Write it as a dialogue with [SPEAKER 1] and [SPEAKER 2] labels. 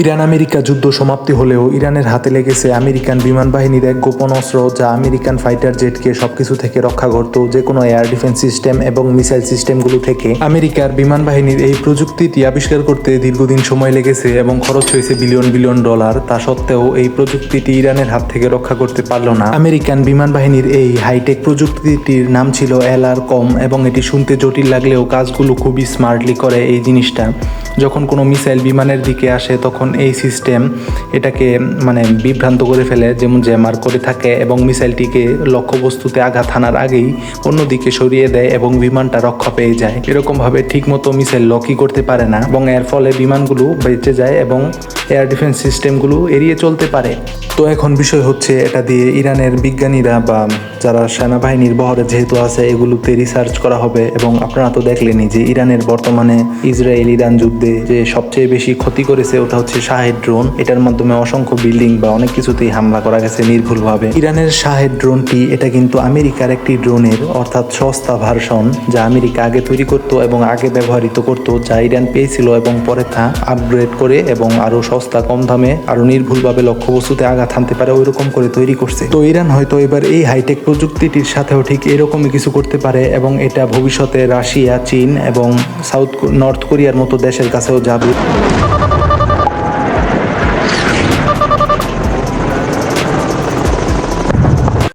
[SPEAKER 1] Iran America যুদ্ধ সমাপ্তি হলেও ইরানের হাতে লেগেছে আমেরিকান বিমান বাহিনীর এক গোপন অস্ত্র, যা আমেরিকান ফাইটার জেটকে সবকিছু থেকে রক্ষা করত, যে কোনো এয়ার ডিফেন্স সিস্টেম এবং মিসাইল সিস্টেমগুলো থেকে। আমেরিকার বিমান বাহিনীর এই প্রযুক্তিটি আবিষ্কার করতে দীর্ঘদিন সময় লেগেছে এবং খরচ হয়েছে বিলিয়ন বিলিয়ন ডলার। তা সত্ত্বেও এই প্রযুক্তিটি ইরানের হাত থেকে রক্ষা করতে পারল না। আমেরিকান বিমান বাহিনীর এই হাইটেক প্রযুক্তিটির নাম ছিল LRCOM এবং এটি শুনতে জটিল লাগলেও কাজগুলো খুবই স্মার্টলি করে। এই জিনিসটা যখন কোনো মিসাইল বিমানের দিকে আসে তখন এই সিস্টেম এটাকে বিভ্রান্ত করে ফেলে, যেমন জ্যামার করে থাকে, এবং মিসাইলটিকে লক্ষ্যবস্তুতে আঘাত হানার আগেই অন্যদিকে সরিয়ে দেয় এবং বিমানটা রক্ষা পেয়ে যায়। এরকমভাবে ঠিকমতো মিসাইল লকই করতে পারে না এবং এর ফলে বিমানগুলো বেঁচে যায় এবং এয়ার ডিফেন্স সিস্টেমগুলো এড়িয়ে চলতে পারে। তো এখন বিষয় হচ্ছে, এটা দিয়ে ইরানের বিজ্ঞানীরা বা যারা সেনাবাহিনীর বহরে যেহেতু আছে, এগুলোতে রিসার্চ করা হবে। এবং আপনারা তো দেখলেনই যে ইরানের বর্তমানে ইসরায়েল ইরান যুদ্ধে যে সবচেয়ে বেশি ক্ষতি করেছে ওটা হচ্ছে শাহেদ ড্রোন। এটার মাধ্যমে অসংখ্য বিল্ডিং বা অনেক কিছুতেই হামলা করা গেছে নির্ভুলভাবে। ইরানের শাহেদ ড্রোনটি এটা কিন্তু আমেরিকার একটি ড্রোনের অর্থাৎ সস্তা ভার্সন, যা আমেরিকা আগে তৈরি করত এবং আগে ব্যবহৃত করত, যা ইরান পেয়েছিল এবং পরে তা আপগ্রেড করে এবং আরো সস্তা কম দামে আরো নির্ভুলভাবে লক্ষ্যবস্তুতে আঘাত হানতে পারে ওইরকম করে তৈরি করছে। তো ইরান হয়তো এবার এই হাইটেক প্রযুক্তিটির সাথেও ঠিক এরকমই কিছু করতে পারে এবং এটা ভবিষ্যতে রাশিয়া, চীন এবং নর্থ কোরিয়ার মতো দেশের কাছেও যাবে।